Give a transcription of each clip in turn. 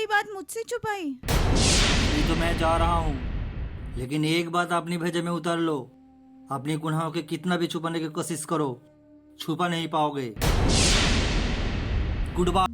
बात मुझसे छुपाई? अभी तो मैं जा रहा हूँ, लेकिन एक बात अपनी भेजे में उतार लो। अपनी गुनाहों के कितना भी छुपाने की कोशिश करो, छुपा नहीं पाओगे। Good bye.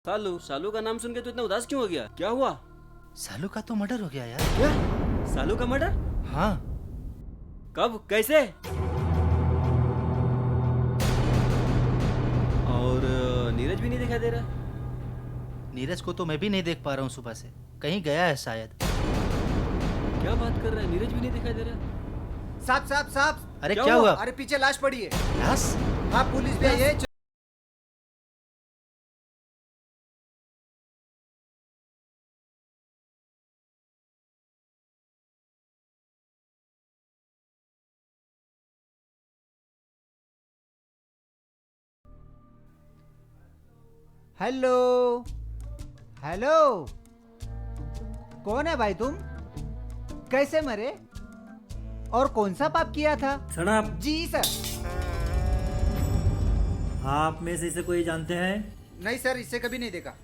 सालू सालू का नाम सुन के तो इतना उदास क्यों हो गया? क्या हुआ? सालू का तो मर्डर हो गया यार। क्या? सालू का मर्डर? हाँ, कब? कैसे? और नीरज भी नहीं दिखाई दे रहा। नीरज को तो मैं भी नहीं देख पा रहा हूँ सुबह से, कहीं गया है शायद। क्या बात कर रहा है? नीरज भी नहीं दिखाई दे रहा। साहब साहब साहब, अरे क्या क्या हुआ? हुआ? अरे पीछे लाश पड़ी है। लाश? हाँ पुलिस भी आई है। हेलो हेलो, कौन है भाई तुम? कैसे मरे और कौन सा पाप किया था? सड़प, जी सर। आप में से इसे कोई जानते हैं? नहीं सर, इससे कभी नहीं देखा।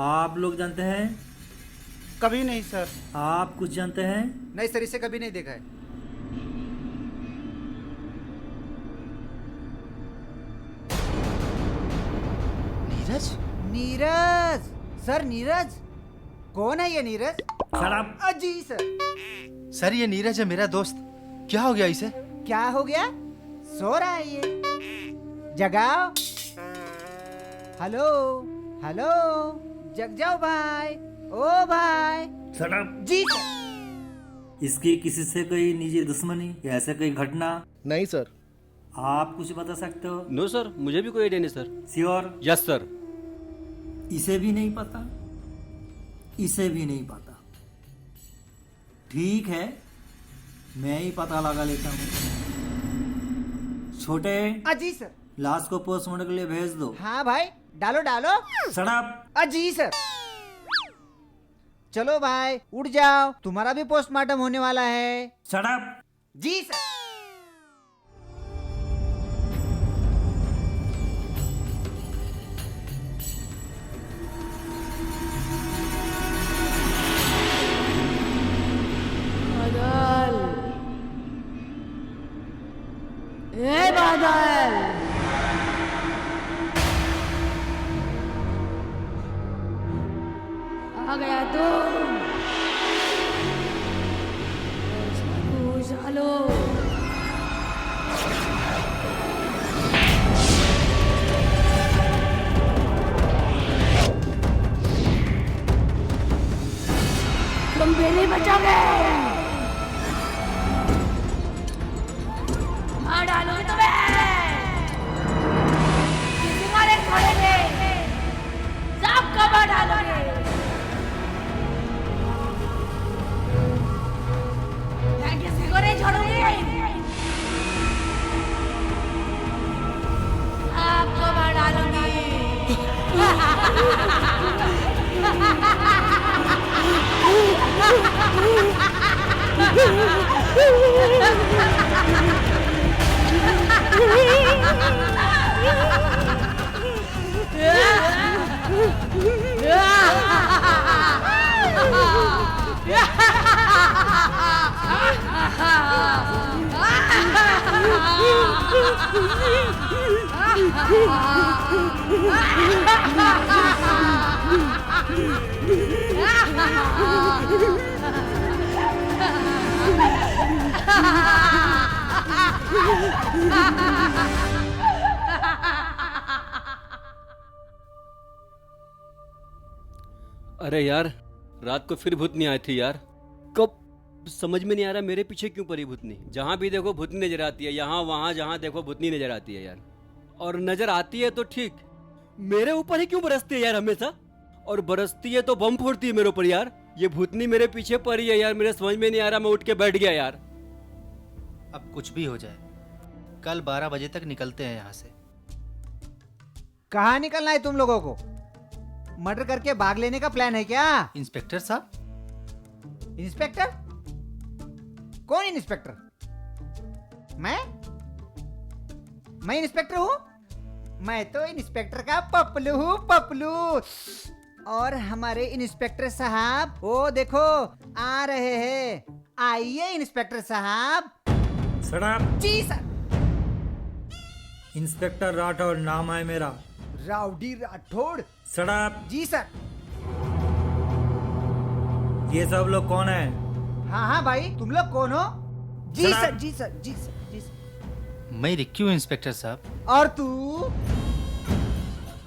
आप लोग जानते हैं? कभी नहीं सर। आप कुछ जानते हैं? नहीं सर, इससे कभी नहीं देखा है। नीरज? नीरज सर, नीरज कौन है ये नीरज? सड़प, जी सर। सर ये नीरज है, मेरा दोस्त। क्या हो गया इसे? क्या हो गया? सो रहा है ये, जगाओ। हेलो हेलो, जग जाओ भाई। ओ भाई। सड़प। जी सर। इसकी किसी से कोई निजी दुश्मनी या ऐसा कोई घटना? नहीं सर। आप कुछ बता सकते हो? नो सर, मुझे भी कोई आइडिया नहीं सर। श्योर? Yes sir. इसे भी नहीं पता, इसे भी नहीं पता। ठीक है, मैं ही पता लगा लेता हूँ। छोटे, जी सर। लाश को पोस्टमार्टम के लिए भेज दो। हाँ भाई, डालो डालो। सड़प। जी सर। चलो भाई उठ जाओ, तुम्हारा भी पोस्टमार्टम होने वाला है। सड़प। जी सर। बादल, ए बादल, आ गया तू। चालो तुम भी नहीं बचोगे। मार डालूंगी तुम्हें, किसी मारे छोड़ेंगे, सबको मार डालूंगी। मैं किसी को नहीं छोड़ूंगी, सबको मार डालूंगी। अरे यार, रात को फिर भूतनी आई थी यार। कब समझ में नहीं आ रहा मेरे पीछे क्यों पड़ी भूतनी। जहां भी देखो भूतनी नजर आती है, यहाँ वहां जहां देखो भूतनी नजर आती है यार। और नजर आती है तो ठीक, मेरे ऊपर ही क्यों बरसती है यार हमेशा। और बरसती है तो बम फोड़ती है मेरे ऊपर यार। ये भूतनी मेरे पीछे पड़ी है यार, मेरे समझ में नहीं आ रहा। मैं उठ के बैठ गया यार। अब कुछ भी हो जाए, कल 12 बजे तक निकलते हैं यहाँ से। कहाँ निकलना है तुम लोगों को? मर्डर करके भाग लेने का प्लान है क्या? इंस्पेक्टर साहब? इंस्पेक्टर? कौन इंस्पेक्टर? मैं इंस्पेक्टर हूँ? मैं तो इंस्पेक्टर का पपलू हूँ, पपलू। और हमारे इंस्पेक्टर साहब वो देखो आ रहे हैं। आइए इंस्पेक्टर साहब। सड़प। जी सर। इंस्पेक्टर राठौड़ नाम है मेरा। राउडी राठौड़? सड़प। जी सर। ये सब लोग कौन है? हाँ हाँ भाई, तुम लोग कौन हो? जी सर। सर, जी सर, जी सर, जी सर। मैं रिक्की हूँ इंस्पेक्टर साहब। और तू?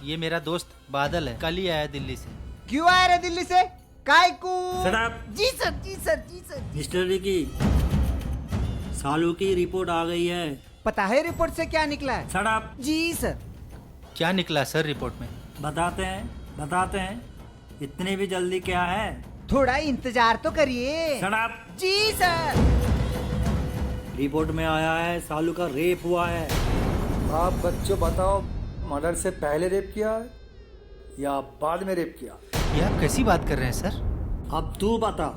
ये मेरा दोस्त बादल है, कल ही आया दिल्ली से। क्यों आया रे दिल्ली से? काय को? सड़प। जी सर, जी सर, जी सर। मिस्टर रिकी, सालू की रिपोर्ट आ गई है। पता है रिपोर्ट से क्या निकला है? सड़प। जी सर। क्या निकला सर रिपोर्ट में? बताते हैं। इतनी भी जल्दी क्या है? थोड़ा इंतजार तो करिए। सड़प। जी सर। रिपोर्ट में आया है सालू का रेप हुआ है। आप बच्चों बताओ, मर्डर से पहले रेप किया है या बाद में रेप किया? ये आप कैसी बात कर रहे हैं सर? अब तू बता,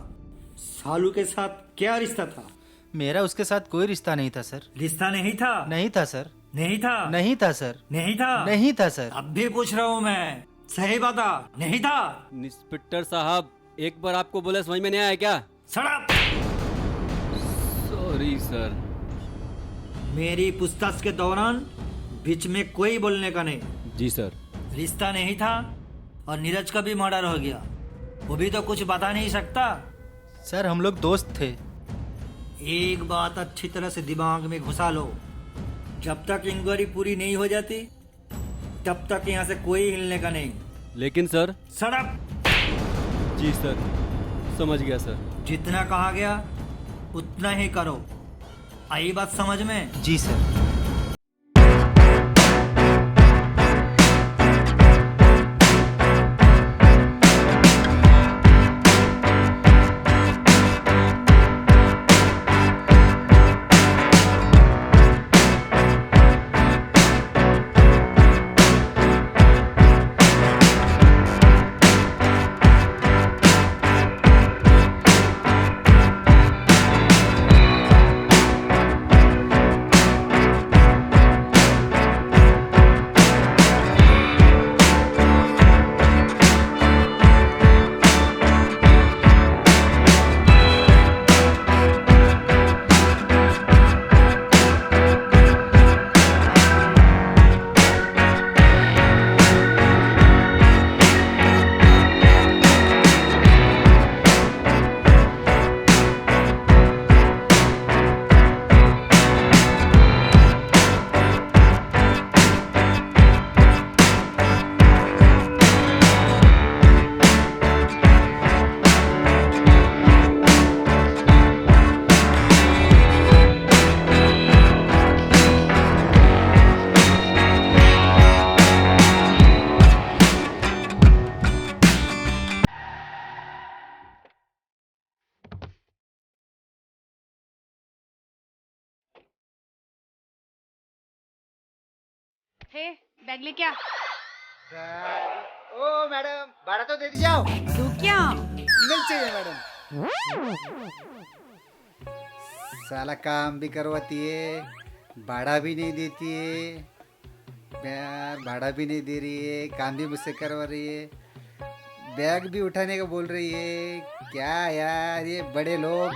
सालू के साथ क्या रिश्ता था? मेरा उसके साथ कोई रिश्ता नहीं था सर। रिश्ता नहीं था? नहीं था सर। नहीं था? नहीं था सर। नहीं था? नहीं था सर। अब भी पूछ रहा हूँ मैं, सही बता, नहीं था? इंस्पेक्टर साहब, एक बार आपको बोला समझ में नहीं आया क्या? सड़प! Sorry sir. मेरी पूछताछ के दौरान बीच में कोई बोलने का नहीं। जी सर। रिश्ता नहीं था और नीरज का भी मर्डर हो गया, वो भी तो कुछ बता नहीं सकता। सर हम लोग दोस्त थे। एक बात अच्छी तरह से दिमाग में घुसा लो, जब तक इंक्वायरी पूरी नहीं हो जाती तब तक यहाँ से कोई हिलने का नहीं। लेकिन सर। सड़प! जी सर, समझ गया सर। जितना कहा गया उतना ही करो, आई बात समझ में? जी सर। हे, बैग लेके आ। ओ मैडम, भाड़ा तो दे दी जाओ। तू क्या? मिल चाहिए मैडम। साला काम भी करवाती है, भाड़ा भी नहीं देती है। यार भाड़ा भी नहीं दे रही है, काम भी मुझसे करवा रही है, बैग भी उठाने का बोल रही है। क्या यार ये बड़े लोग।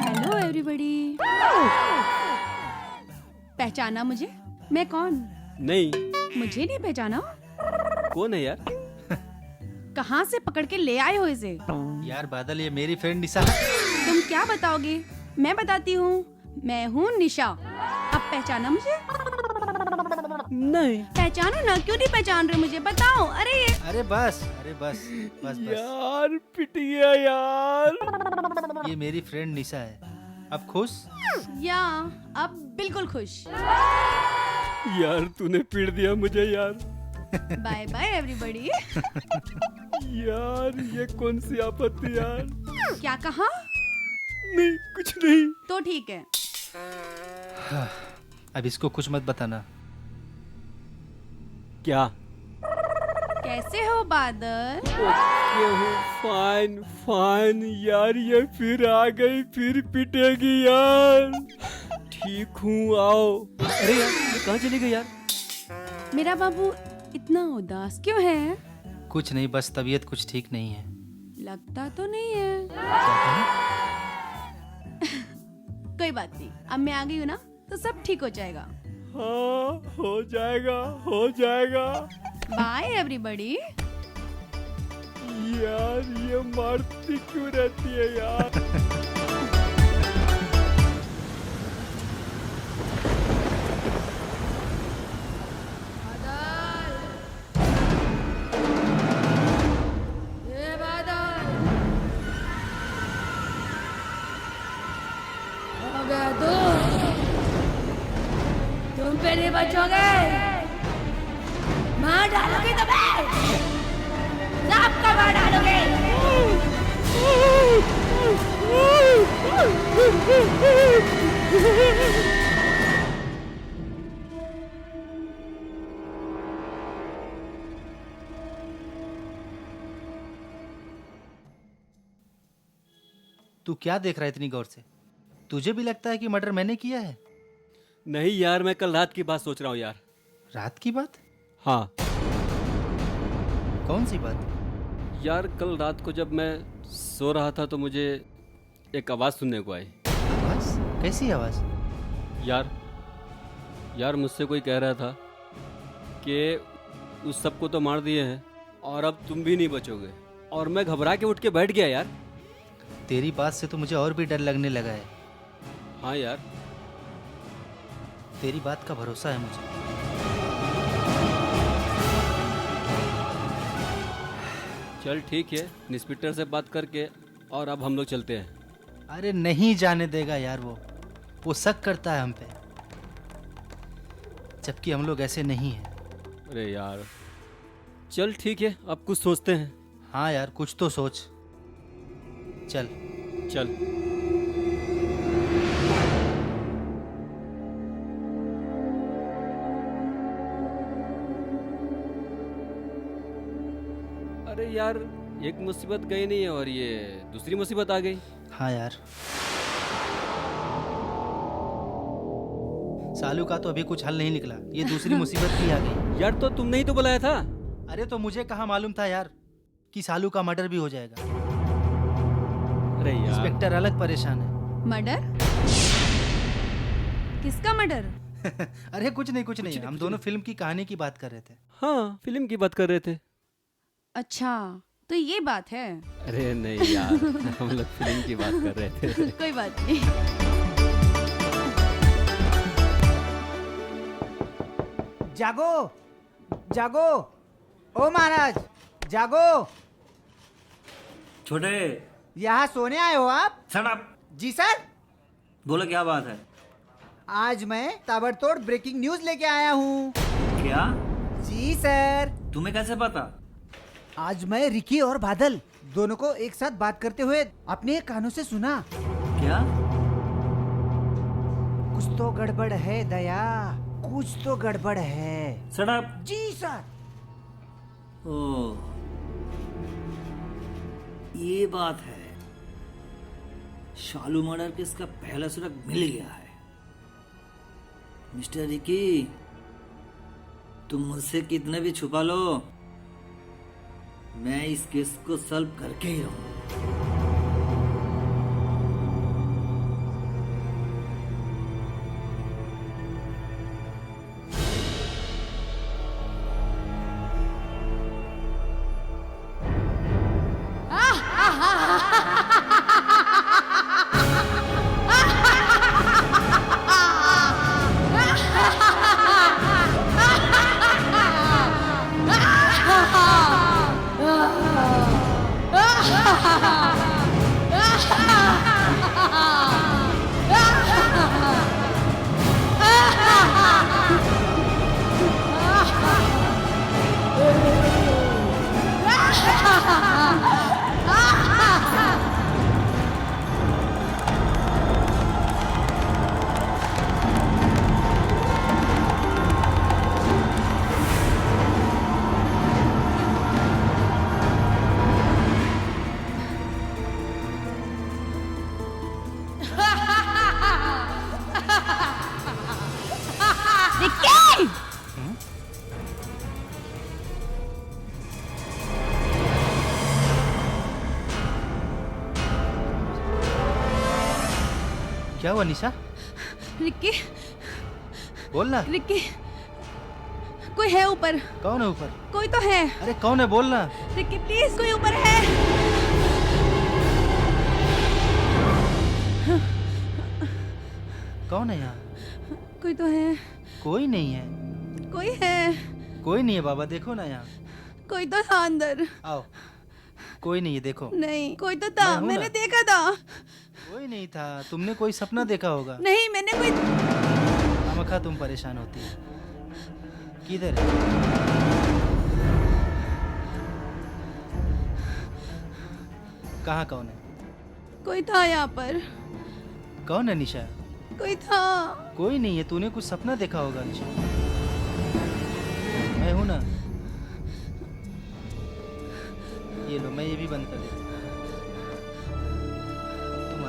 Hello everybody. पहचाना मुझे? मैं कौन? नहीं। मुझे नहीं पहचाना? कौन है यार? कहाँ से पकड़ के ले आए हो इसे? यार बादल, ये मेरी फ्रेंड निशा। तुम क्या बताओगे? मैं बताती हूँ। मैं हूँ निशा। अब पहचाना मुझे? नहीं। पहचानो ना, क्यों नहीं पहचान रहे मुझे? बताओ। अरे अरे बस, अरे बस बस बस। यार पिट गया यार। ये मेरी फ्रेंड निशा है। अब खुश? या अब बिल्कुल खुश। यार तूने पीट दिया मुझे यार। Bye bye everybody. यार ये कौन सी आफत थी यार? क्या कहा? नहीं, कुछ नहीं। तो ठीक है। अब इसको कुछ मत बताना। क्या? कैसे हो बादल? ओके हूँ, फाइन फाइन। यार ये फिर आ गई, फिर पिटेगी यार। ठीक हूँ, आओ। अरे यार ये कहाँ चली गई यार? मेरा बाबू इतना उदास क्यों है? कुछ नहीं, बस तबीयत कुछ ठीक नहीं है। लगता तो नहीं है। कोई बात नहीं, अब मैं आ गई हूँ ना, तो सब ठीक हो जाएगा। हाँ हो जाएगा, हो जाएगा। Bye everybody. यार ये मारती क्यों रहती है यार? तुम पे नहीं बचोगे। मार डालोगे तुम्हें, सबको मार डालोगे। तू क्या देख रहा है इतनी गौर से? तुझे भी लगता है कि मर्डर मैंने किया है? नहीं यार, मैं कल रात की बात सोच रहा हूँ यार। रात की बात? हाँ कौन सी बात? यार, कल रात को जब मैं सो रहा था तो मुझे एक आवाज़ सुनने को आई। आवाज? कैसी आवाज? यार मुझसे कोई कह रहा था कि उस सबको तो मार दिए हैं और अब तुम भी नहीं बचोगे। और मैं घबरा के उठ के बैठ गया यार। तेरी बात से तो मुझे और भी डर लगने लगा है। हाँ यार। तेरी बात का भरोसा है मुझे। चल ठीक है, इंस्पेक्टर से बात करके और अब हम लोग चलते हैं। अरे नहीं जाने देगा यार, वो शक करता है हम पे, जबकि हम लोग ऐसे नहीं हैं। अरे यार चल ठीक है, अब कुछ सोचते हैं। हाँ यार, कुछ तो सोच। चल। चल। अरे यार, एक मुसीबत गई नहीं है और ये दूसरी मुसीबत आ गई। हाँ यार, सालू का तो अभी कुछ हल नहीं निकला, ये दूसरी मुसीबत भी आ गई। यार तो तुमने ही तो बुलाया था। अरे तो मुझे कहाँ मालूम था यार कि सालू का मर्डर भी हो जाएगा। अरे यार, इंस्पेक्टर अलग परेशान है। मर्डर? किसका मर्डर? अरे कुछ नहीं, हम दोनों फिल्म की कहानी की बात कर रहे थे। हाँ फिल्म की बात कर रहे थे। अच्छा, तो ये बात है। अरे नहीं यार, हम लोग फिल्म की बात कर रहे थे। कोई बात नहीं। जागो, जागो, ओ महाराज, जागो। छोटे, यहाँ सोने आए हो आप? Shut up. जी सर। बोलो क्या बात है? आज मैं ताबड़तोड़ ब्रेकिंग न्यूज लेके आया हूँ। क्या? जी सर। तुम्हें कैसे पता? आज मैं रिकी और बादल दोनों को एक साथ बात करते हुए अपने कानों से सुना। क्या? कुछ तो गड़बड़ है दया, कुछ तो गड़बड़ है। Shut up. जी सर। ओह, ये बात है। शालू मर्डर केस का पहला सुराग मिल गया है। मिस्टर रिकी, तुम मुझसे कितने भी छुपा लो, मैं इस केस को सॉल्व करके ही रहूंगा। क्या हुआ निशा? रिक्की, बोल ना। रिक्की, कोई है ऊपर। कौन है ऊपर? कोई तो है। अरे कौन है, बोल ना। रिक्की प्लीज, कोई ऊपर है। कौन है यहाँ? कोई तो है। कोई नहीं है। कोई है। कोई नहीं है बाबा, देखो ना यहाँ। कोई तो था अंदर। आओ। कोई नहीं है, देखो। नहीं, कोई तो था, मैं हूं मैंने ना। देखा था। कोई नहीं था, तुमने कोई सपना देखा होगा। नहीं, मैंने कोई। खामखा तुम परेशान होती है। किधर है? कहाँ कौन है? कोई था यहाँ पर। कौन है निशा? कोई था। कोई नहीं है, तूने कुछ सपना देखा होगा निशा। मैं हूं ना। ये लो, मैं ये भी बंद कर देता हूं। तुम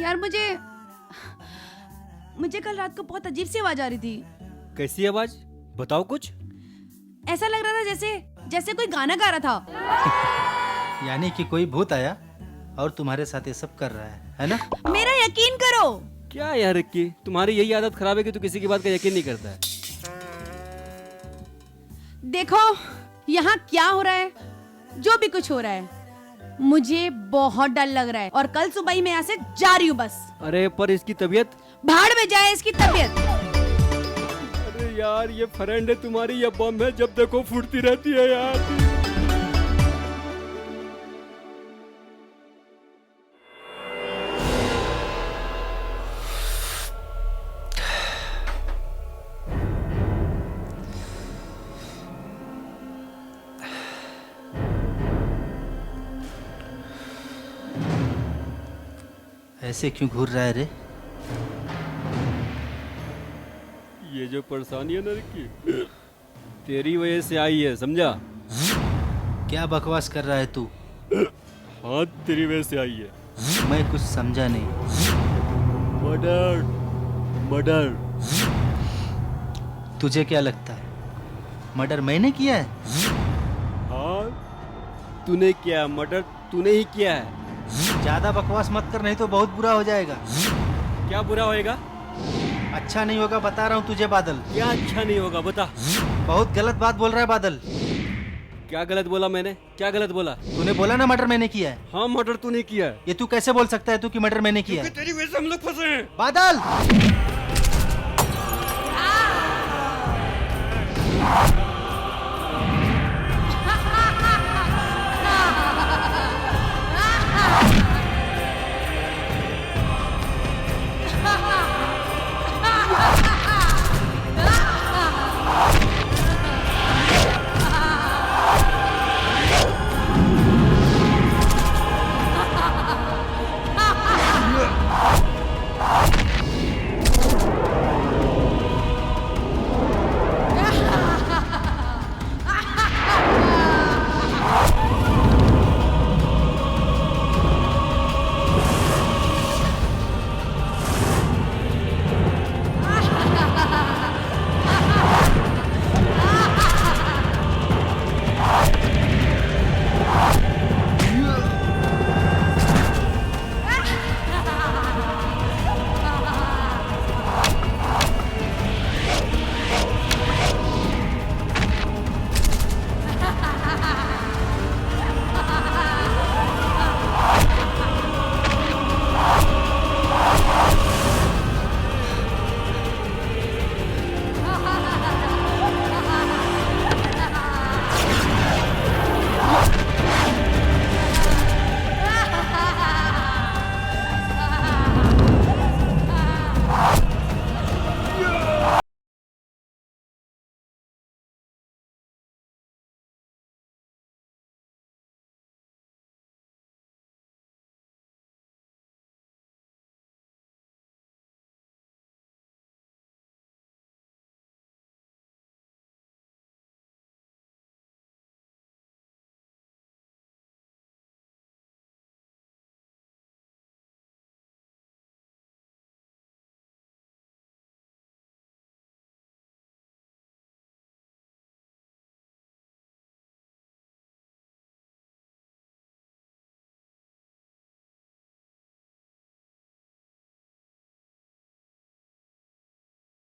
यार मुझे मुझे कल रात को बहुत अजीब सी आवाज आ रही थी। कैसी आवाज? बताओ कुछ। ऐसा लग रहा था जैसे जैसे कोई गाना गा रहा था। यानी कि कोई भूत आया और तुम्हारे साथ ये सब कर रहा है ना? मेरा यकीन करो। क्या यार रिक्की, तुम्हारी यही आदत खराब है कि तू किसी की बात का यकीन नहीं करता है। देखो यहाँ क्या हो रहा है, जो भी कुछ हो रहा है, मुझे बहुत डर लग रहा है और कल सुबह ही मैं यहाँ से जा रही हूँ बस। अरे पर इसकी तबीयत। भाड़ में जाए इसकी तबीयत। अरे यार ये फ्रेंड है तुम्हारी, ये बम है, जब देखो फूटती रहती है यार। ऐसे क्यों घूर रहा है रे? ये जो परेशानी है ना रिक्की, तेरी वजह से आई है, समझा? क्या बकवास कर रहा है तू? हाँ तेरी वजह से आई है। मैं कुछ समझा नहीं। Murder murder. तुझे क्या लगता है मर्डर मैंने किया है? हाँ तूने किया मर्डर, तूने ही किया है। ज्यादा बकवास मत कर, नहीं तो बहुत बुरा हो जाएगा। क्या बुरा होएगा? अच्छा नहीं होगा, बता रहा हूँ तुझे बादल। क्या अच्छा नहीं होगा बता। बहुत गलत बात बोल रहा है बादल। क्या गलत बोला मैंने? क्या गलत बोला? तूने बोला ना मर्डर मैंने किया है। हाँ मर्डर तूने किया है। ये तू कैसे बोल सकता है तू कि मर्डर मैंने किया है? तेरी वजह से हम लोग फंसे हैं। बादल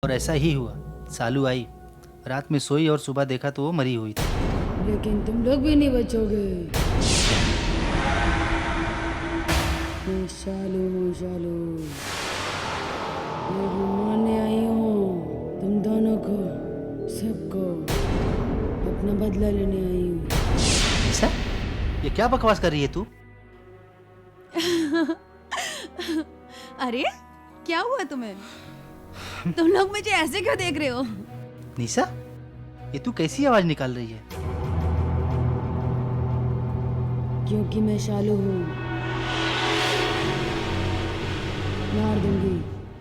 और ऐसा ही हुआ। सालू आई, रात में सोई और सुबह देखा तो वो मरी हुई थी। लेकिन तुम लोग भी नहीं बचोगे। मैं शालू हूँ, शालू। मैं मारने आई हूँ तुम दोनों को, सबको अपना बदला लेने आई हूँ। ऐसा? ये क्या बकवास कर रही है तू? अरे क्या हुआ तुम्हें? तुम लोग मुझे ऐसे क्यों देख रहे हो? निशा, ये तू कैसी आवाज निकाल रही है? क्योंकि मैं शालू हूँ। मार दूंगी,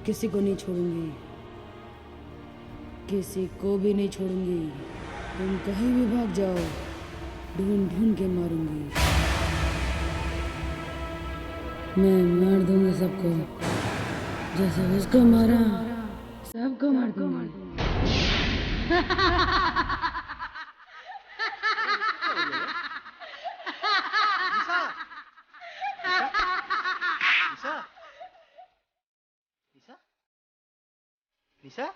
किसी को नहीं छोड़ूंगी, किसी को भी नहीं छोड़ूंगी। तुम कहीं भी भाग जाओ, ढूंढ ढूंढ के मारूंगी। मैं मार दूंगी सबको, जैसे उसको मारा सबको मार दूंगी। निशा,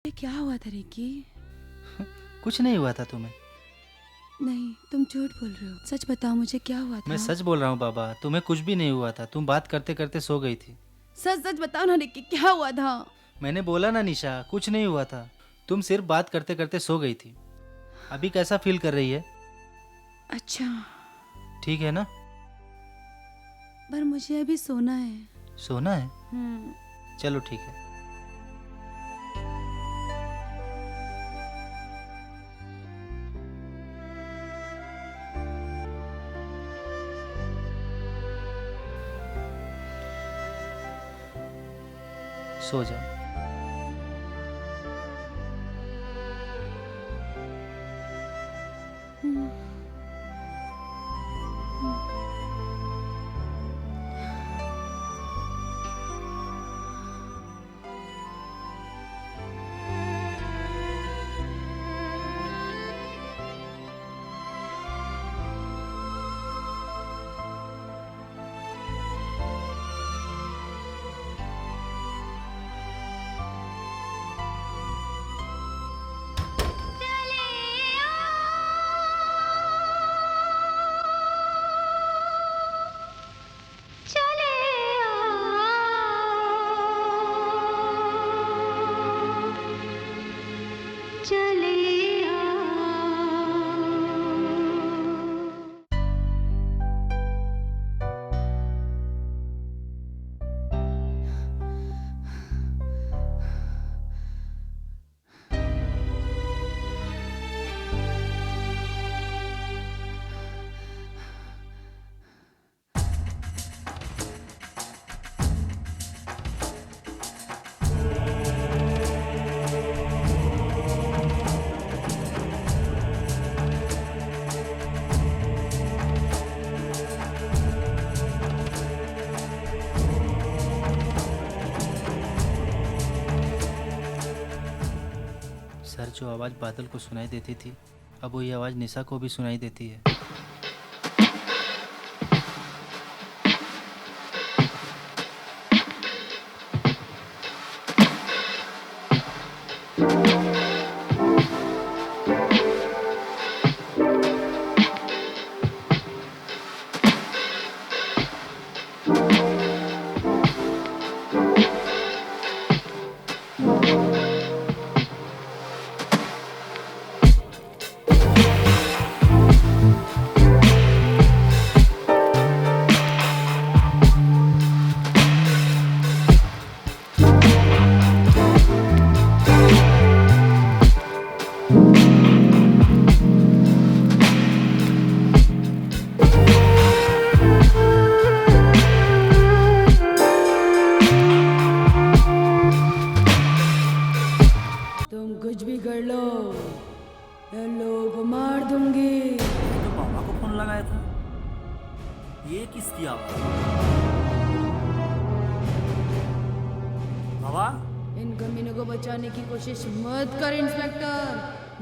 ये क्या हुआ था रिकी? कुछ नहीं हुआ था तुम्हें। नहीं, तुम झूठ बोल रहे हो। सच बताओ, मुझे क्या हुआ था? मैं सच बोल रहा हूँ बाबा, तुम्हें कुछ भी नहीं हुआ था। तुम बात करते करते सो गई थी। सच सच बताओ ना रिकी, क्या हुआ था? मैंने बोला ना निशा, कुछ नहीं हुआ था। तुम सिर्फ बात करते करते सो गई थी। अभी कैसा फील कर रही है? अच्छा, ठीक है ना? पर मुझे अभी सोना है। सोना है? हम्म। चलो ठीक है। सो जाओ। जो आवाज़ बादल को सुनाई देती थी अब वही आवाज़ निशा को भी सुनाई देती है। तुम कुछ भी कर लो, इन लोगों को मार दूंगी। तो बाबा को फोन लगाया था, ये किस किया? बाबा इन कमीनों को बचाने की कोशिश मत कर इंस्पेक्टर,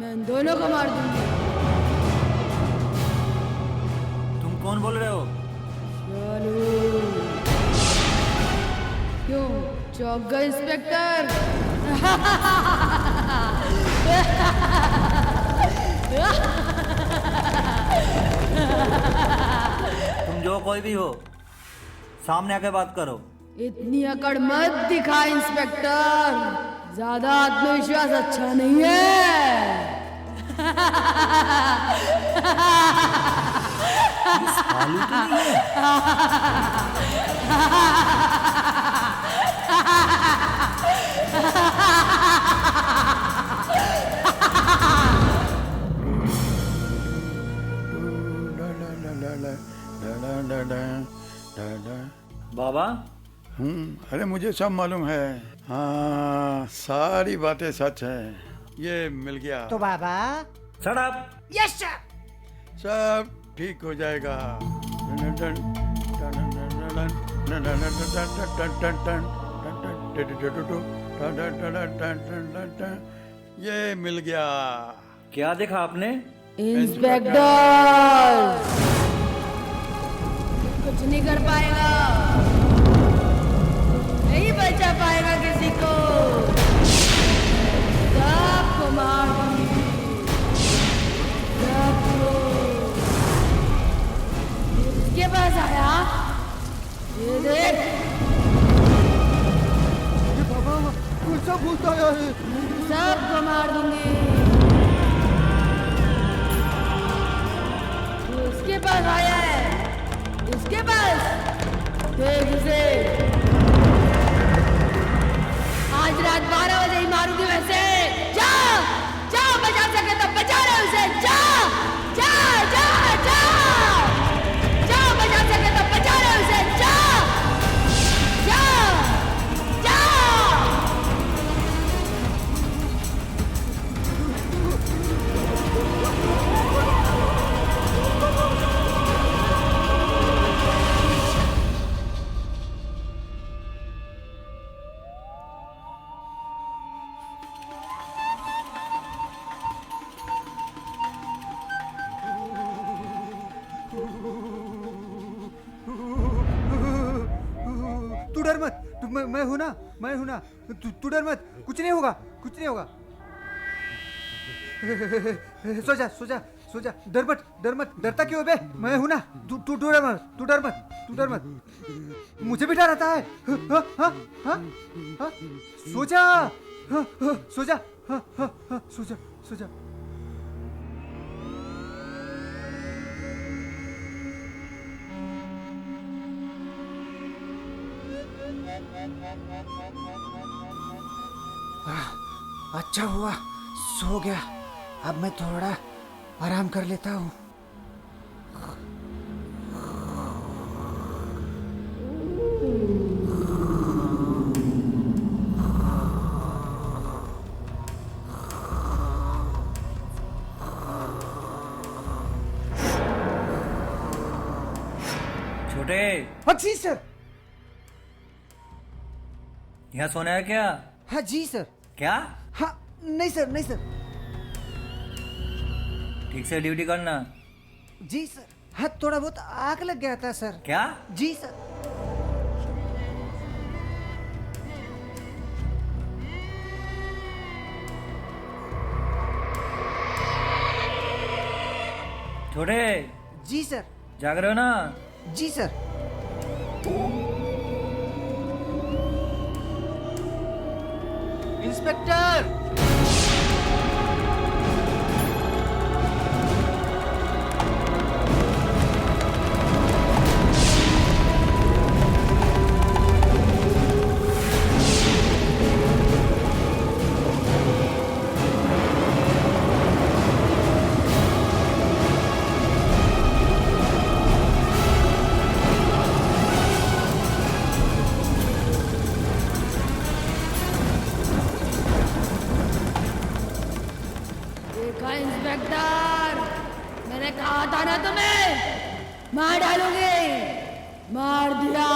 मैं इन दोनों को मार दूंगी। तुम कौन बोल रहे हो? चालू। क्यों चौक गए इंस्पेक्टर? तुम जो कोई भी हो सामने आके बात करो। इतनी अकड़ मत दिखा इंस्पेक्टर, ज्यादा आत्मविश्वास अच्छा नहीं है। आलू तो नहीं है। बाबा अरे मुझे सब मालूम है। हाँ सारी बातें सच है। ये मिल गया तो बाबा शट अप। Yes sir. सब ठीक हो जाएगा। ये मिल गया। क्या देखा आपने? इंस्पेक्टर कुछ नहीं कर पाएगा, नहीं बचा पाएगा किसी को, सबको मार दूंगी, सबको। इसके पास आया, ये देख, सब भूलता है। सबको मार दूंगी। तू इसके पास आया है, इसके पास देख इसे, आज रात 12 बजे ही मारूंगी वैसे। जा जा, बचा सके तो बचा रहे उसे। जा जा जा जा जा, बचा सके तो बचा रहे उसे। जा जा जा। तू डर मत, मैं हूं ना, मैं हूं ना। तू डर मत, कुछ नहीं होगा, कुछ नहीं होगा। सो जा सो जा सो जा, डर मत डर मत। डरता क्यों बे? मैं हूं ना। तू डर मत, तू डर मत, तू डर मत। मुझे भी डर आता है। हाँ हाँ हाँ हाँ, सो जा। हाँ हाँ, सो जा। हाँ हाँ हाँ, सो जा सो जा। अच्छा हुआ सो गया। अब मैं थोड़ा आराम कर लेता हूँ। छोटे, हाँ जी सर। यहाँ सोना है क्या? हाँ जी सर। क्या? हाँ नहीं सर, नहीं सर। ठीक से ड्यूटी करना। जी सर। हाँ, थोड़ा बहुत आग लग गया था सर। क्या? जी सर। छोटे, जी सर। जाग रहे हो ना? जी सर। इंस्पेक्टर! देखा इंस्पेक्टर, मैंने कहा था ना तुम्हें, मार डालोगे, मार दिया।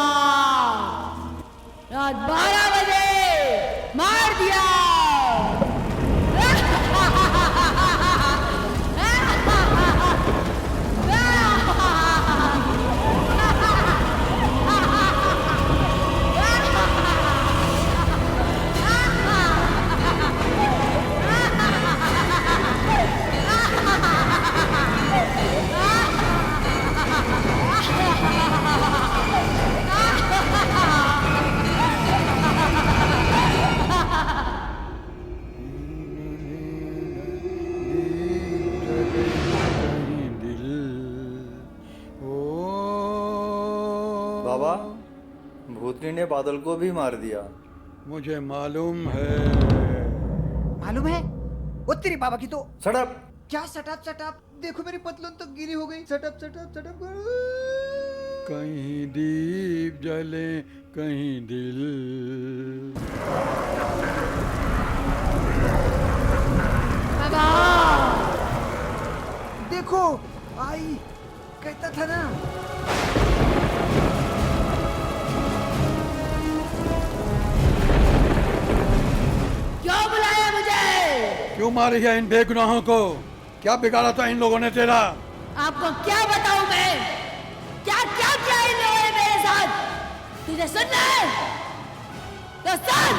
रात 12 बजे मार दिया। बाबा, भूतनी ने बादल को भी मार दिया। मुझे मालूम है। मालूम है? वो तेरी बाबा की तो। सड़प। क्या सटअप सटअप? देखो मेरी पतलून तो गीली हो गई। सटअप सटअप सटअप। कहीं दीप जले कहीं दिल। बाबा, देखो आई, कहता था ना। क्यों बुलाया मुझे? क्यों मारी है इन बेगुनाहों को? क्या बिगाड़ा था इन लोगों ने तेरा? आपको क्या बताऊं मैं? क्या क्या किया इन लोगों ने मेरे साथ? तुझे सुनना है? तो सुन।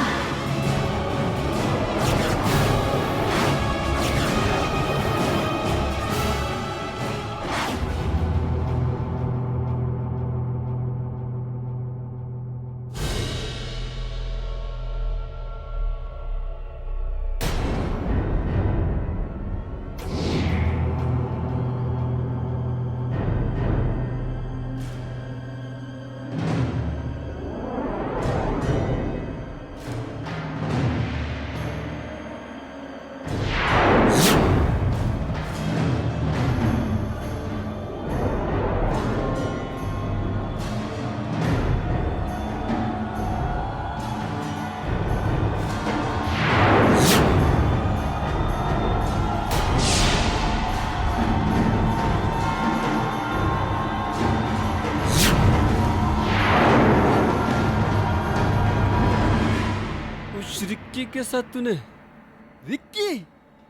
उस रिक्की के साथ तूने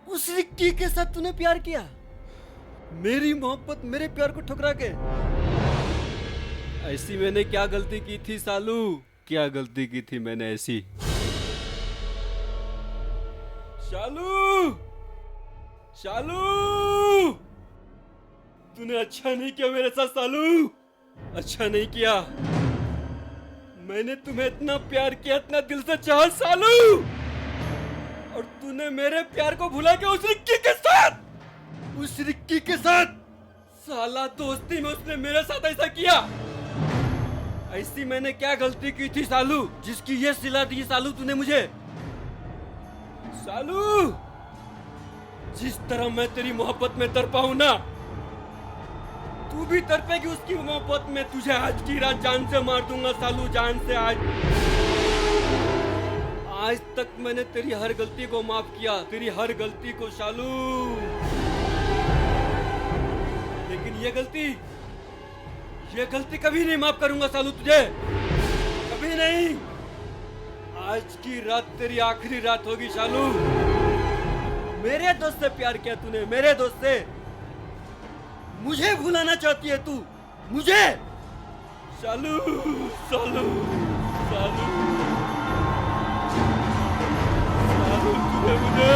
उस रिक्की के साथ तूने प्यार किया? मेरी मोहब्बत, मेरे प्यार को ठुकरा के? ऐसी मैंने क्या गलती की थी सालू? क्या गलती की थी मैंने ऐसी? शालू, शालू, तूने अच्छा नहीं किया मेरे साथ सालू। अच्छा नहीं किया। मैंने तुम्हें इतना प्यार किया, इतना दिल से चाहा सालू, और तूने मेरे प्यार को भुला के उस रिक्की के साथ साला दोस्ती में उसने मेरे साथ ऐसा किया। ऐसी मैंने क्या गलती की थी सालू, जिसकी ये सिला दी सालू तूने मुझे? सालू, जिस तरह मैं तेरी मोहब्बत में तड़पा हूं ना, तू भी तड़पेगी उसकी मोहब्बत में। तुझे आज की रात जान से मार दूंगा सालू, जान से। आज तक मैंने तेरी हर गलती को माफ किया, तेरी हर गलती को शालू, लेकिन ये गलती कभी नहीं माफ करूंगा सालू तुझे, कभी नहीं। आज की रात तेरी आखिरी रात होगी शालू। मेरे दोस्त से प्यार किया तूने, मेरे दोस्त से, मुझे भुलाना चाहती है तू? मुझे? शालू, शालू, शालू, शालू, तूने मुझे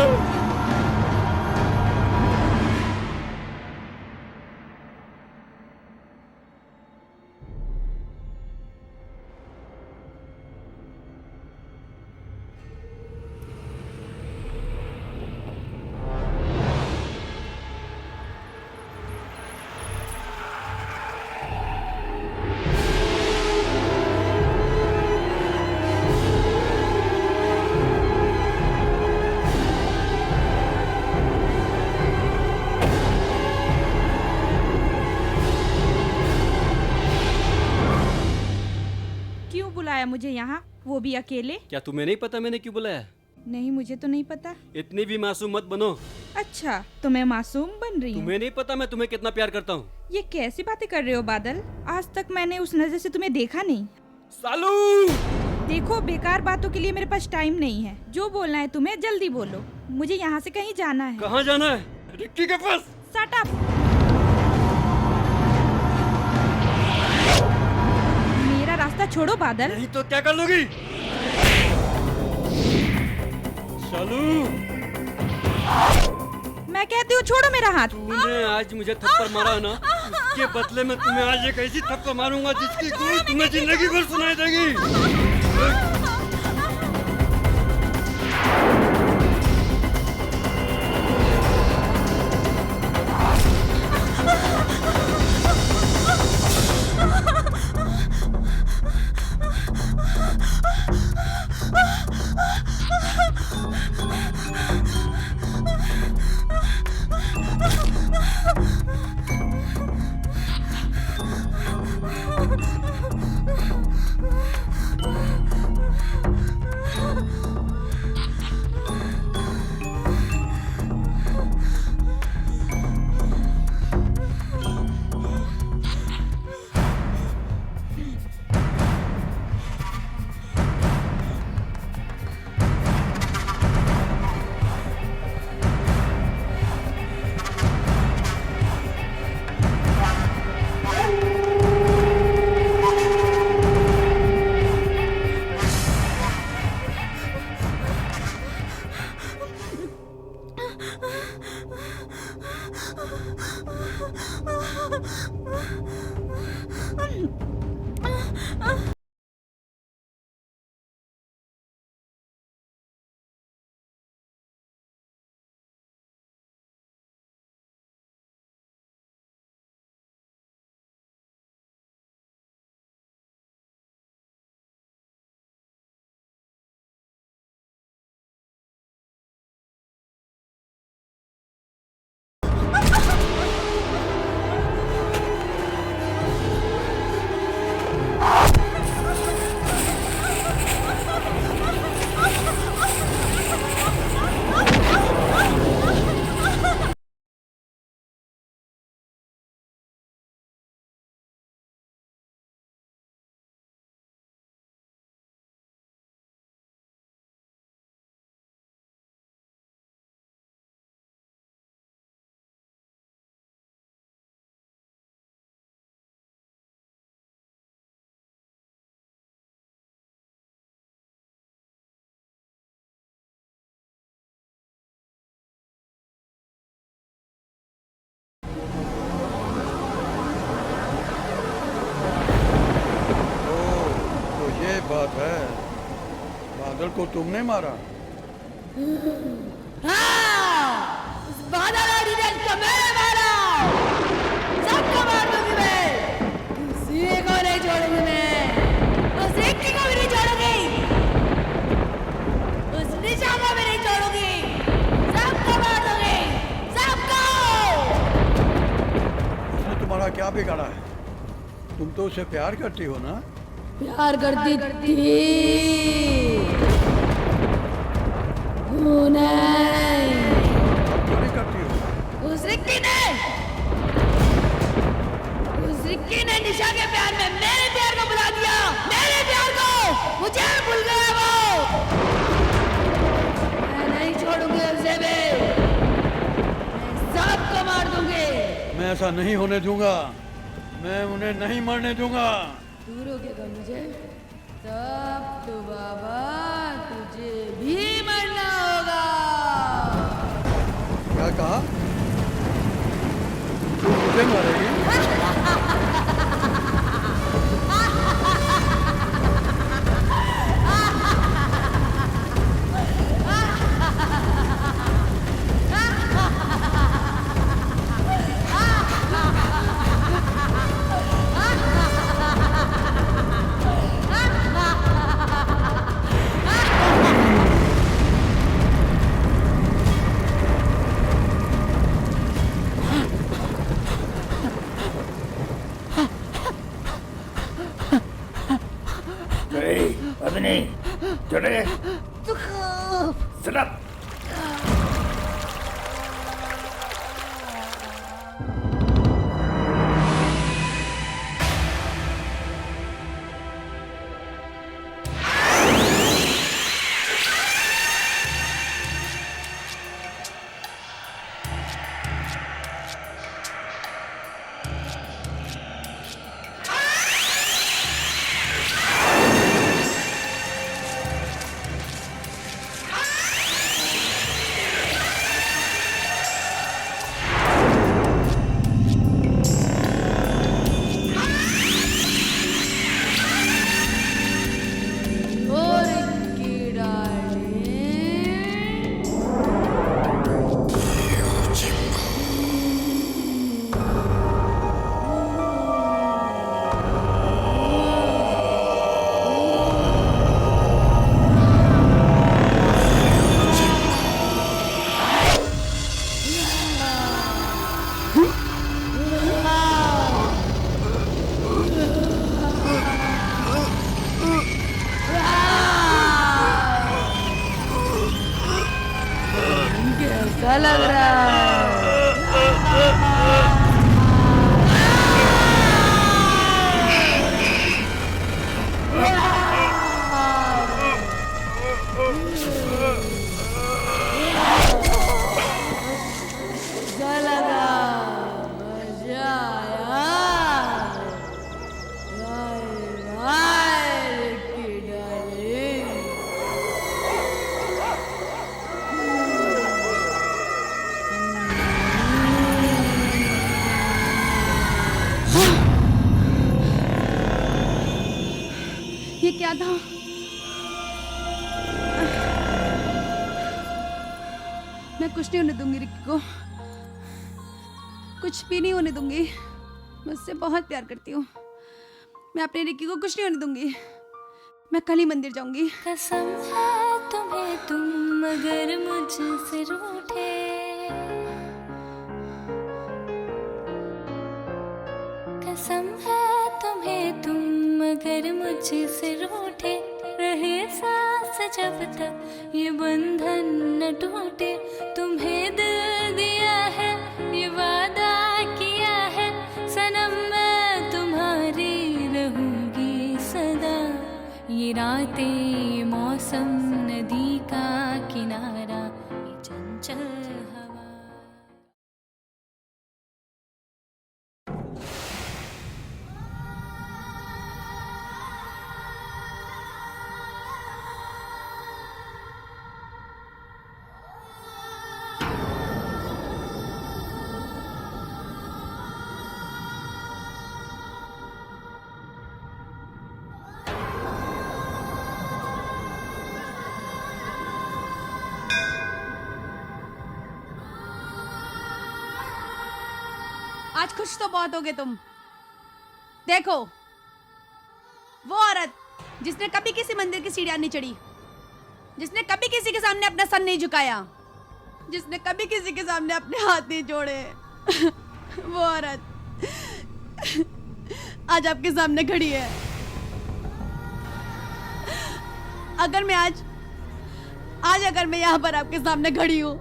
क्यों बुलाया मुझे यहाँ, वो भी अकेले? क्या तुम्हें नहीं पता मैंने क्यों बुलाया? नहीं, मुझे तो नहीं पता। इतनी भी मासूम मत बनो। अच्छा, तो मैं मासूम बन रही हूँ? तुम्हें नहीं पता मैं तुम्हें कितना प्यार करता हूँ। ये कैसी बातें कर रहे हो बादल? आज तक मैंने उस नजर से तुम्हें देखा नहीं। सालू! देखो, बेकार बातों के लिए मेरे पास टाइम नहीं है। जो बोलना है तुम्हें जल्दी बोलो, मुझे यहाँ से कहीं जाना है। कहाँ जाना है? रिक्की के पास। Shut up! मेरा रास्ता छोड़ो बादल। नहीं तो क्या कर लोगी? शालू! मैं कहती हूँ छोड़ो मेरा हाथ। तूने आज मुझे थप्पड़ मारा ना, उसके बदले में तुम्हें आज एक ऐसी थप्पड़ मारूंगा जिसकी गूंज तुम्हें जिंदगी भर सुनाई देगी। बात है, बादल को तुमने मारा? हाँ, उस बादल और ईडन को मैंने मारा। सबको मार दूंगी मैं, किसी को नहीं छोड़ूंगी मैं। उस रिक्की को भी नहीं छोड़ूंगी, उस निशा को भी नहीं छोड़ूंगी। सबको मार दूंगी, सबको। उसने तुम्हारा क्या बिगाड़ा है? तुम तो उसे प्यार करती हो ना? प्यार करती थी, नहीं करती हो? उस रिक्की ने निशा के प्यार में मेरे प्यार को बुला दिया। मेरे प्यार को मुझे भूल गया वो। मैं नहीं छोड़ूंगी उसे भी, मैं सबको मार दूंगी। मैं ऐसा नहीं होने दूंगा। मैं उन्हें नहीं मरने दूंगा। तू रोकेगा मुझे तब तो बाबा तुझे भी मरना होगा। क्या कहा? तू मुझे मारेगी? पत्नी चढ़े सिर्फ और कीड़ाने कैसा लग रहा है? कैसा लगा? मजा आया? राय की डाली ये क्या था? मैं कुछ नहीं होने दूंगी रिक्की को, कुछ भी नहीं होने दूंगी। मैं उससे बहुत प्यार करती हूँ। मैं अपने रिक्की को कुछ नहीं होने दूंगी। मैं कल ही मंदिर जाऊंगी। कसम है तुम्हें तुम मगर मुझसे रूठे, कसम है तुम्हें तुम मगर मुझसे रूठे, रहे सांस जब तक ये बंधन न टूटे, तुम्हें दिल दिया है ये वादा किया है, सनम मैं तुम्हारी रहूंगी सदा, ये रातें ये मौसम नदी का किनारा ये चंचल हवा। आज खुश तो बहुत होगे तुम। देखो वो औरत जिसने कभी किसी मंदिर की सीढ़ियां नहीं चढ़ी, जिसने कभी किसी के सामने अपना सर नहीं झुकाया, जिसने कभी किसी के सामने अपने हाथ नहीं जोड़े, वो औरत आज आपके सामने खड़ी है। अगर मैं आज अगर मैं यहाँ पर आपके सामने खड़ी हूँ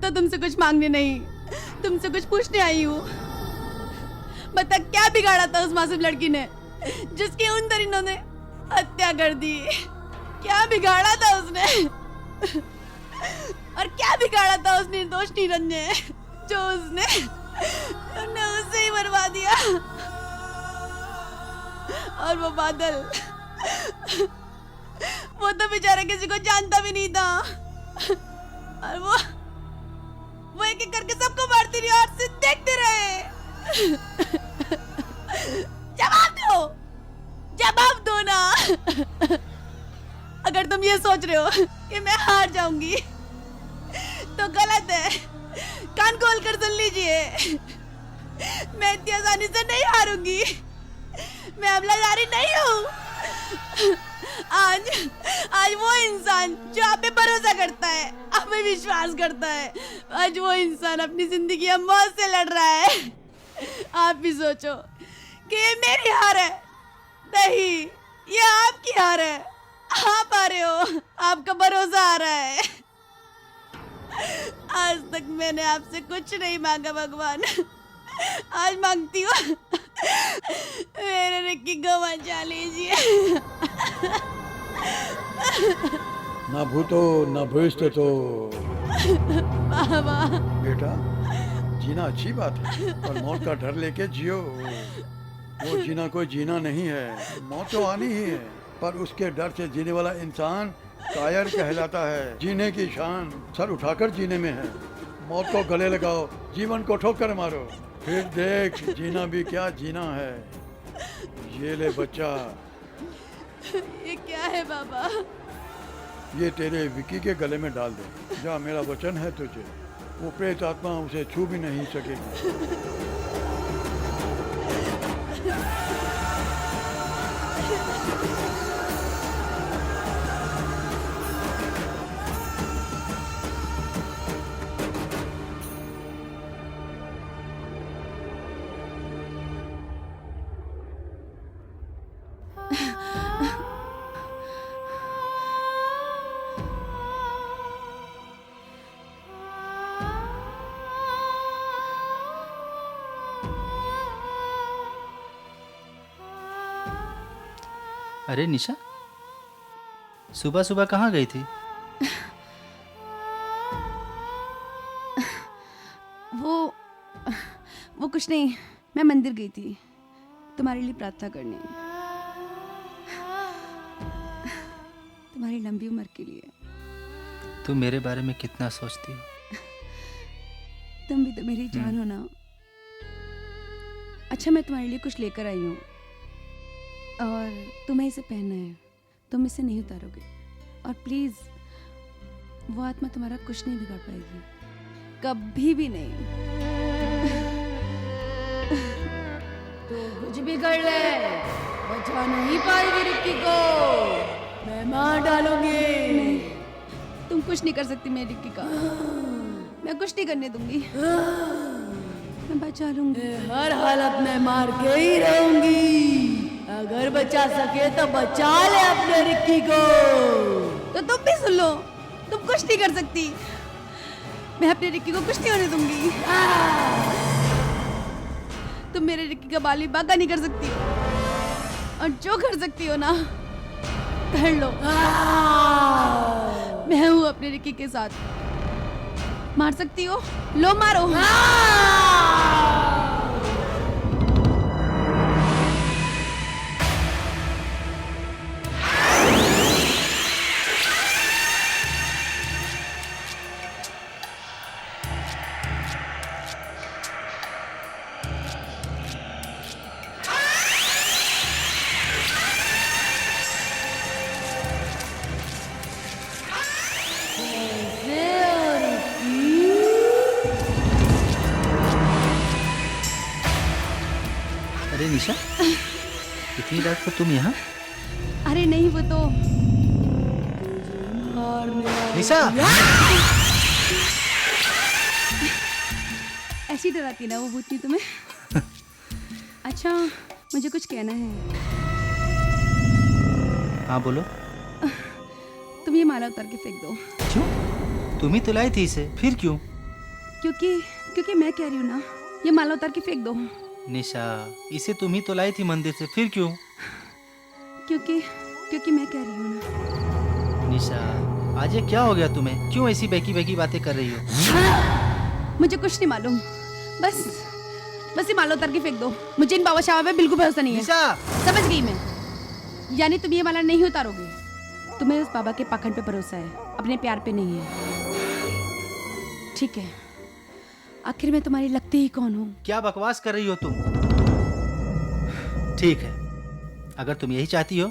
तो तुमसे कुछ मांगने नहीं, तुमसे कुछ पूछने आई हूँ। बता क्या बिगाड़ा था उस मासूम लड़की ने जिसकी उन तरीनों ने हत्या कर दी? क्या बिगाड़ा था उसने? और क्या बिगाड़ा था उस निर्दोष नीरज ने जो उसने तुमने उसे ही मरवा दिया। और वो बादल, वो तो बेचारा किसी को जानता भी नहीं था। और वो एक एक करके सबको मारती रही और सिर्फ देखते रहे। जवाब दो ना। अगर तुम ये सोच रहे हो कि मैं हार जाऊंगी तो गलत है। कान खोल कर सुन लीजिए, मैं इतनी आसानी से नहीं हारूंगी। मैं हमलाजारी नहीं हूँ। आज वो इंसान जो आप पे भरोसा करता है, आप पे विश्वास करता है, आज वो इंसान अपनी जिंदगी या मौत से लड़ रहा है। आप भी सोचो कि ये मेरी हार है। नहीं, ये आपकी हार है। आप आ रहे हो, आपका भरोसा आ रहा है। आज तक मैंने आपसे कुछ नहीं मांगा भगवान, आज मांगती हूँ मेरे रिक्की को बचा लीजिए। ना भूतो ना भविष्यतो। बाबा बेटा, जीना अच्छी बात है, पर मौत का डर लेके जियो। वो जीना कोई जीना नहीं है, मौत तो आनी ही है, पर उसके डर से जीने वाला इंसान कायर कहलाता है। जीने की शान सर उठाकर जीने में है। मौत को गले लगाओ, जीवन को ठोकर मारो, फिर देख जीना भी क्या जीना है। ये ले बच्चा, ये क्या है बाबा? ये तेरे विकी के गले में डाल दे। जा, मेरा वचन है तुझे, वो प्रेत आत्मा उसे छू भी नहीं सकेगी। अरे निशा, सुबह सुबह कहाँ गई थी? वो कुछ नहीं, मैं मंदिर गई थी तुम्हारे लिए प्रार्थना करने, तुम्हारी लंबी उम्र के लिए। तुम मेरे बारे में कितना सोचती हो। तुम भी तो मेरी जान हो ना। अच्छा, मैं तुम्हारे लिए कुछ लेकर आई हूँ और तुम्हें इसे पहनना है। तुम इसे नहीं उतारोगे और प्लीज वो आत्मा तुम्हारा कुछ नहीं बिगाड़ पाएगी, कभी भी नहीं। तू कुछ भी कर ले, बचा नहीं पाएगी रिक्की को। मैं मार डालूंगी। नहीं, तुम कुछ नहीं कर सकती मेरी रिक्की का। मैं कुछ नहीं करने दूंगी, मैं बचा लूंगी। हर हालत में मार के ही रहूंगी। अगर बचा सके तो बचा ले अपने रिक्की को। तो तुम भी सुन लो, तुम कुछ नहीं कर सकती। मैं अपनी रिक्की को कुछ नहीं होने दूंगी। तुम मेरे रिक्की का बाल भी बांका नहीं कर सकती, और जो कर सकती हो ना कर लो। मैं हूं अपने रिक्की के साथ। मार सकती हो, लो मारो। अरे निशा, इतनी रात को तुम यहाँ? अरे नहीं, वो तो निशा! ऐसी डराती ना वो भूतनी तुम्हें। अच्छा, मुझे कुछ कहना है। हाँ बोलो। तुम ये माला उतार के फेंक दो। क्यों? तुम ही तो लाई थी इसे, फिर क्यों? क्योंकि मैं कह रही हूँ ना, ये माला उतार के फेंक दो। निशा, इसे तुम ही तो लाई थी मंदिर से, फिर क्यों? क्योंकि मैं कह रही हूँ ना। निशा, आज ये क्या हो गया तुम्हें? क्यों ऐसी बेकी बेकी बातें कर रही हो? मुझे कुछ नहीं मालूम, बस बस ये माला उतार के फेंक दो। मुझे इन बाबा शाबा पे बिल्कुल भरोसा नहीं है। निशा! समझ गई मैं। यानी तुम ये माला नहीं उतारोगे। तुम्हें उस बाबा के पाखंड पे भरोसा है, अपने प्यार पे नहीं है। ठीक है, आखिर मैं तुम्हारी लगती ही कौन हूँ? क्या बकवास कर रही हो तुम? ठीक है, अगर तुम यही चाहती हो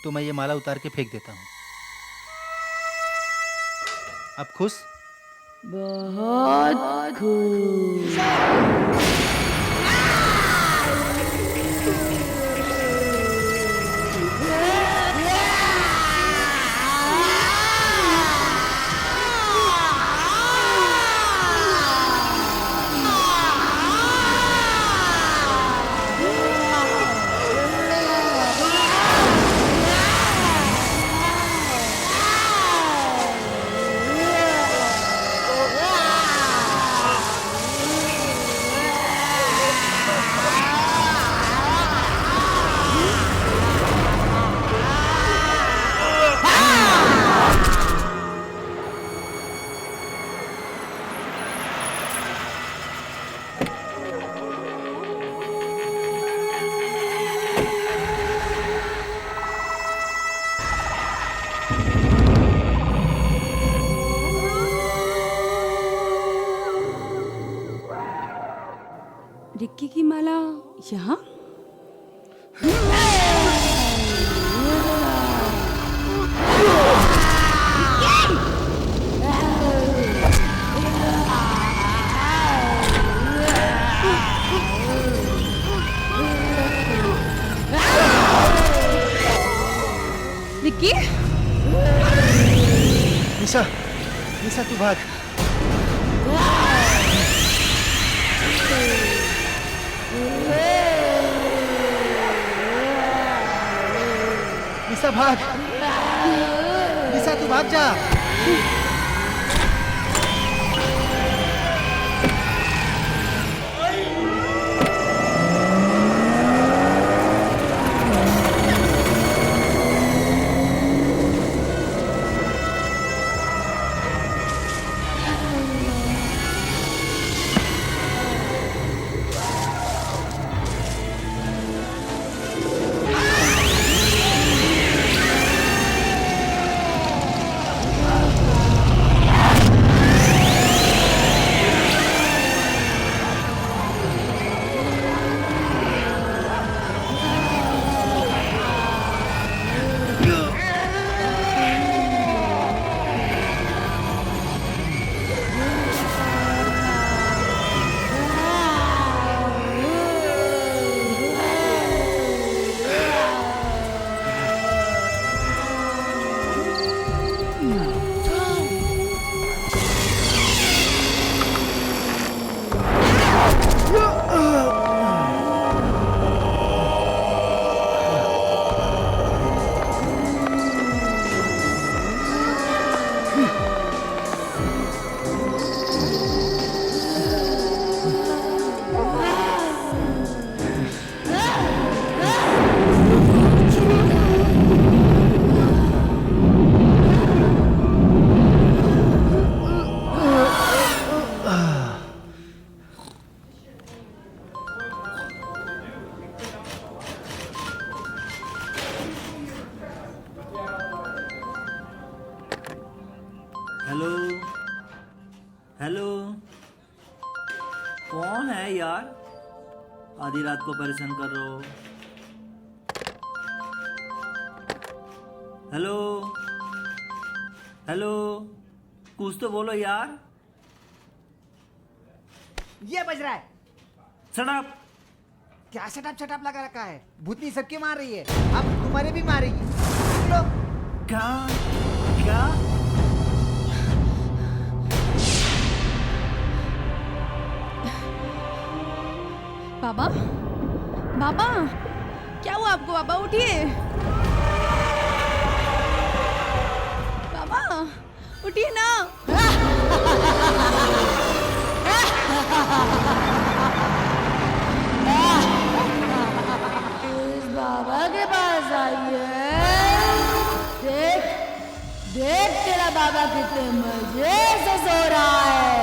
तो मैं ये माला उतार के फेंक देता हूँ। अब खुश? बहुत खुश। रिक्की की माला यहाँ? रिक्की? निशा, निशा तू भाग। निशा भाग। निशा तू भाग जा। हेलो हेलो, कौन है यार? आधी रात को परेशान कर रहे हो। हेलो हेलो, कुछ तो बोलो यार। ये बज रहा है। Shut up. क्या शटअप लगा रखा है? भूतनी सबके मार रही है, अब तुम्हारे भी मारेगी। देख लो। क्या क्या? बाबा, बाबा, क्या हुआ आपको? बाबा उठिए। बाबा उठिए ना। इस बाबा के पास आइए। देख देख तेरा बाबा कितने मजे से सो रहा है।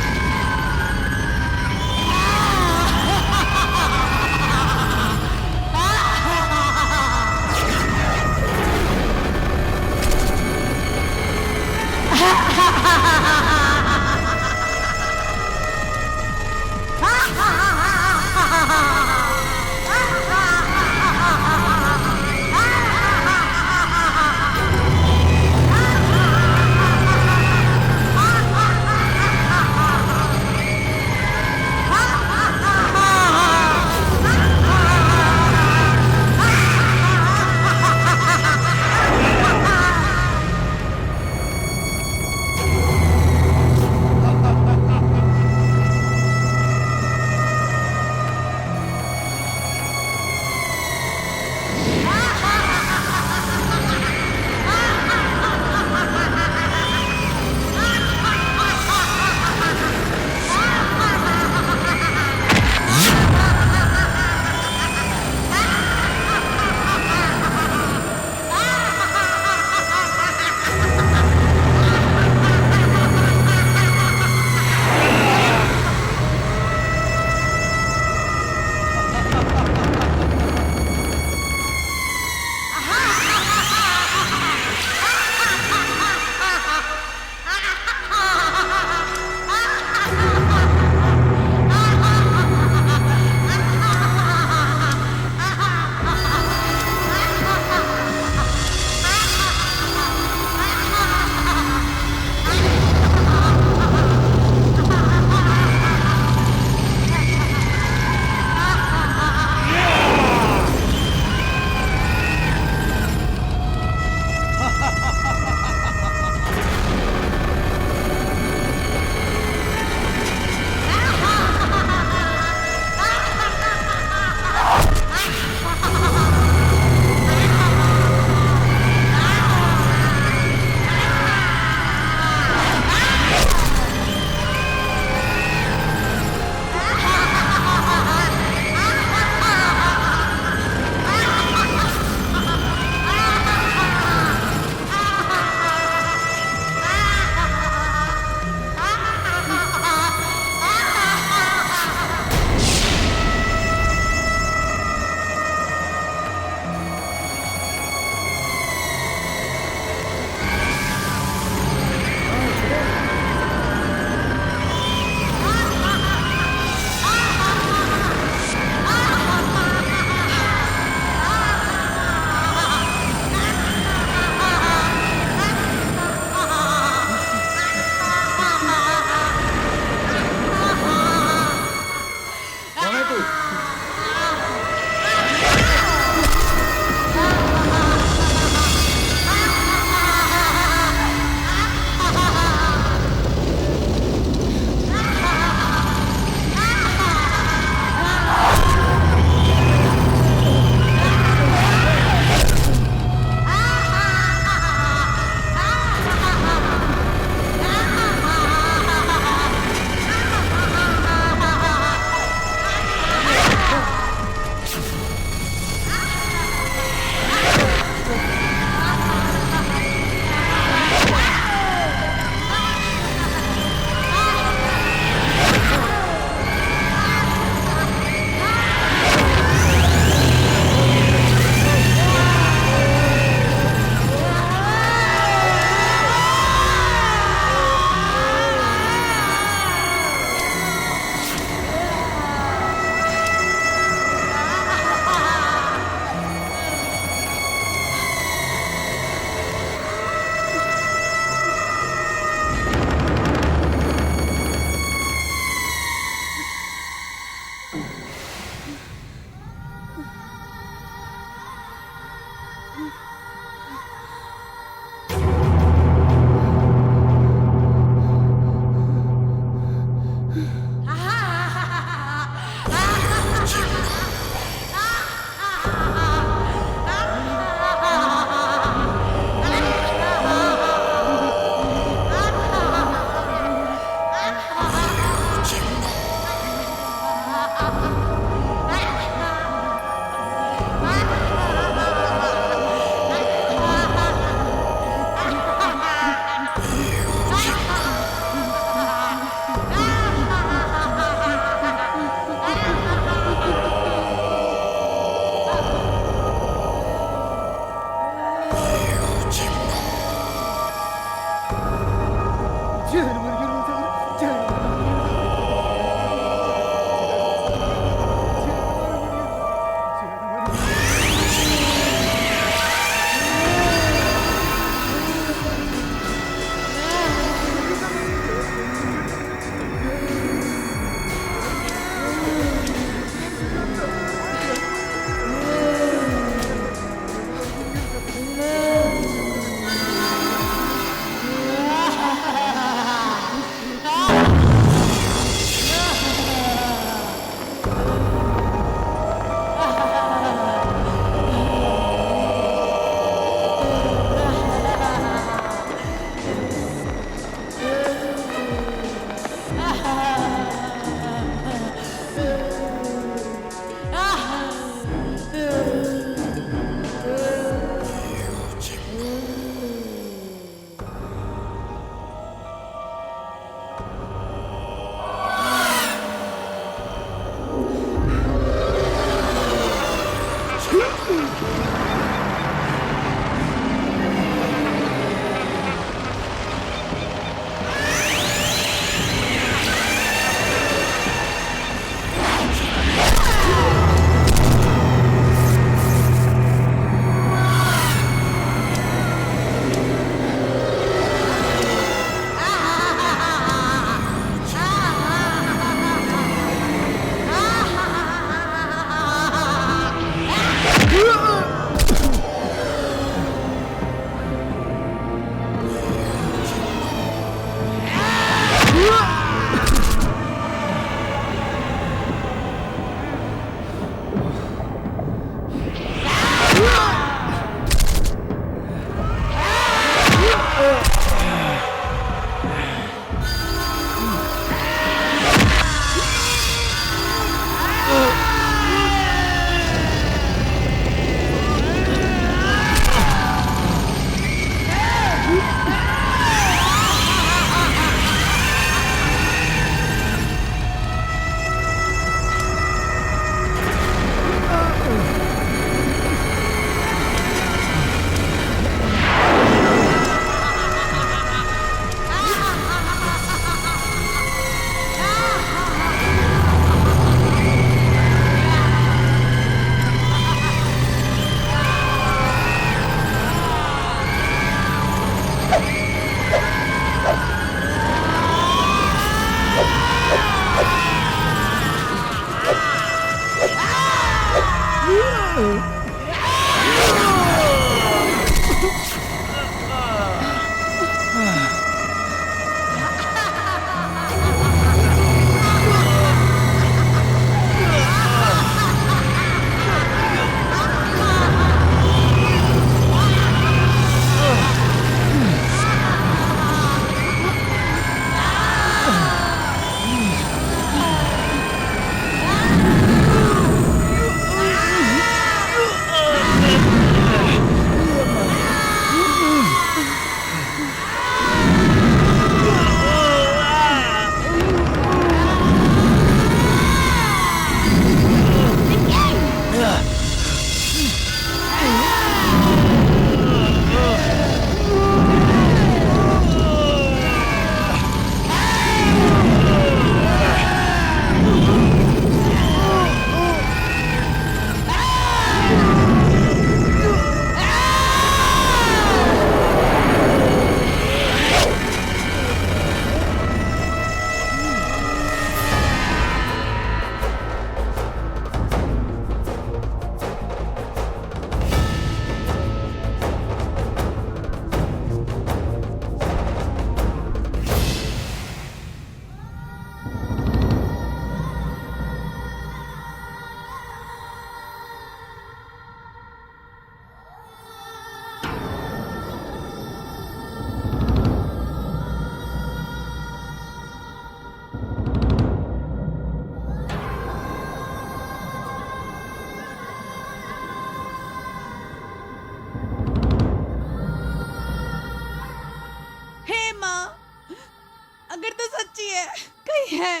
कहीं है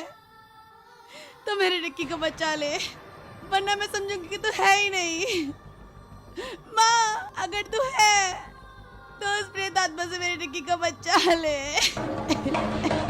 तो मेरे रिक्की को बचा ले, वरना मैं समझूंगी कि तू है ही नहीं। माँ, अगर तू है तो उस प्रेत आत्मा से मेरे रिक्की को बचा ले।